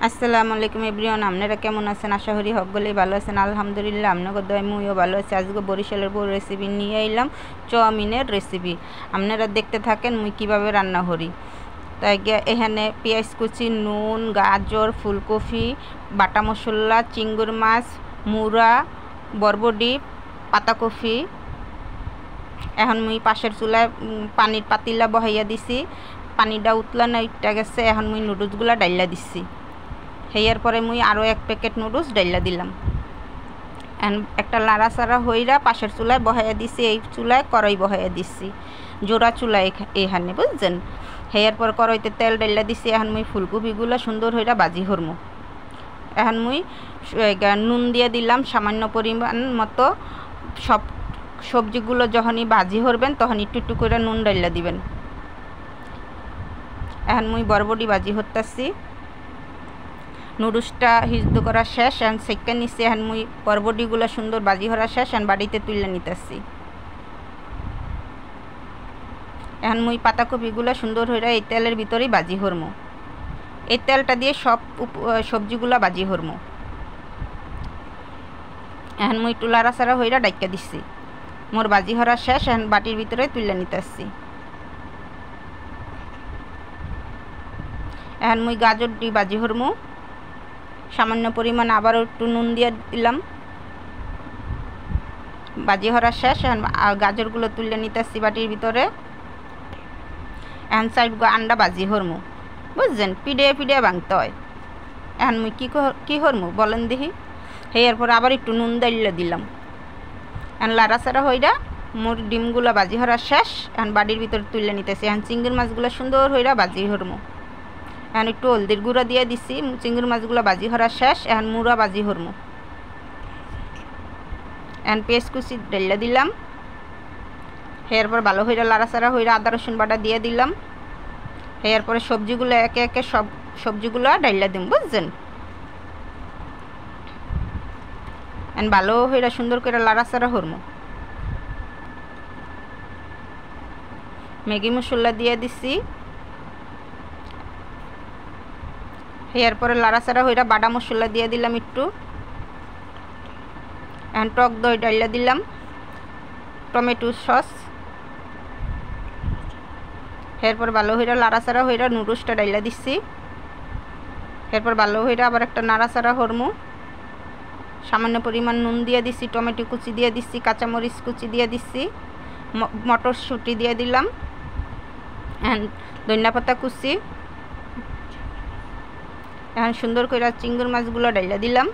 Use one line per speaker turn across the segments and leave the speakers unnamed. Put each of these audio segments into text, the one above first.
আসসালামু আলাইকুম এভরিওয়ান, আপনারা কেমন আছেন? আশা করি সকলেই ভালো আছেন। আলহামদুলিল্লাহ আপনাদের দয়ায় মুইও ভালো আছি। আজকে বরিশালের বউ রেসিপি নিয়ে এলাম, চাউমিনের রেসিপি। আপনারা দেখতে থাকেন মুই কিভাবে রান্না করি। তাই এখানে পেঁয়াজ কুচি, নুন, গাজর, ফুলকপি, বাটা মশলা, চিংড়ি মাছ, মুড়া, বরবটি, পাতাকপি। এখন মুই পাশের চুলায় পানির পাতিলা বহাইয়া দিছি। পানিটা উতলা না ইটা গেছে। এখন মুই নুডলসগুলা ডাইলা দিছি। হেয়ার পরে মুই আরও 1 প্যাকেট নুডলস ডাইলা দিলাম। একটা লাড়াচাড়া হইরা পাশের চুলায় বহাইয়া দিছি। এই চুলায় কড়াই বহাইয়া দিছি, জোড়া চুলায় এখানে, বুঝছেন? হেয়ার পর কড়াইতে তেল ডাইলা দিছি। এখন মুই ফুলকপিগুলো সুন্দর হইরা ভাজি হরমু। এখন মুই নুন দিয়ে দিলাম সামান্য পরিমাণ মতো। সব সবজিগুলো যখনই ভাজি হরবেন তখন একটু একটু করে নুন ডাইলা দিবেন। এখন মুই বরবটি ভাজি হরতাছি। নুডলসটা সিদ্ধ করা শেষ, এখন সেকা নিচ্ছি। এখন মুই বরবটিগুলো সুন্দর ভাজি হরা শেষ, এখন বাড়িতে তুলে নিতেছি। এখন মুই পাতাকপিগুলো সুন্দর হইরা এই তেলের ভিতরেই ভাজি হরমু। এই তেলটা দিয়ে সব সবজিগুলো ভাজি হরমু। এখন মুই একটু লাড়াচাড়া হইরা ডাইকা দিচ্ছি। মোর ভাজি হরা শেষ, এখন বাটির ভিতরে তুলে নিতেছি। এখন মুই গাজরটি ভাজি হরমু। সামান্য পরিমাণ আবারও একটু নুন দিয়ে দিলাম। ভাজি হরা শেষ, এখন গাজরগুলো তুলে নিতেছি বাটির ভিতরে। এখন সাইড আন্ডা ভাজি হরমু, বুঝছেন? পিডিয়ে পিডিয়ে ভাঙতে হয়। এখন মুই কী হরমু বলেন দেখি। হেয়ার পর আবার একটু নুন দাইলে দিলাম। এখন লাড়াচাড়া হইরা মোর ডিমগুলো ভাজি হরা শেষ, এখন বাটির ভিতরে তুলে নিতেছি। এখন চিংড়ি মাছগুলো সুন্দর হইরা ভাজি হরমু। এখন একটু হলদির গুঁড়া দিয়ে দিছি। চিংড়ি মাছগুলো ভাজি হরা শেষ, এখন মুড়া ভাজি হরমু। এখন পেঁয়াজ কুচি ডাইলা দিলাম। এরপর ভালো হইরা লাড়াচাড়া হইরা আদা রসুন বাটা দিয়ে দিলাম। এরপরে সবজিগুলো একে একে সব সবজিগুলো ডাইলা দিম, বুঝছেন? এখন ভালো হইরা সুন্দর করে লাড়াচাড়া হরমু। ম্যাগি মশলা দিয়ে দিছি। এরপরে লাড়াচাড়া হইরা বাটা মশলা দিয়ে দিলাম একটু। এখন টক দই ডাইলা দিলাম, টমেটো সস। এরপর ভালো হইরা লাড়াচাড়া হইরা নুডলসটা ডাইলা দিচ্ছি। এরপর ভালো হইরা আবার একটা নাড়াচাড়া হরমু। সামান্য পরিমাণ নুন দিয়ে দিচ্ছি, টমেটো কুচি দিয়ে দিচ্ছি, কাঁচামরিচ কুচি দিয়ে দিচ্ছি, মটরশুঁটি দিয়ে দিলাম, ধনিয়া পাতা কুচি। এখন সুন্দর করে চিংড়ি মাছগুলো ডাইলা দিলাম।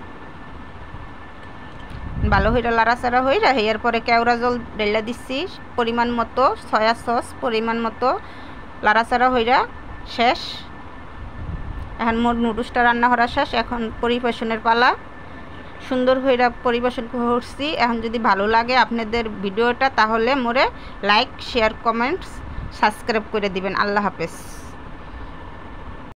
ভালো হইরা লাড়াচাড়া হইরা এরপরে কেওড়া জল ডাইলা দিচ্ছি পরিমাণ মতো, সয়া সস পরিমাণ মতো। লাড়াচাড়া হইরা শেষ। এখন মোর নুডলসটা রান্না করা শেষ, এখন পরিবেশনের পালা। সুন্দর হইরা পরিবেশন করছি। এখন যদি ভালো লাগে আপনাদের ভিডিওটা তাহলে মোরে লাইক, শেয়ার, কমেন্টস, সাবস্ক্রাইব করে দিবেন। আল্লাহ হাফেজ।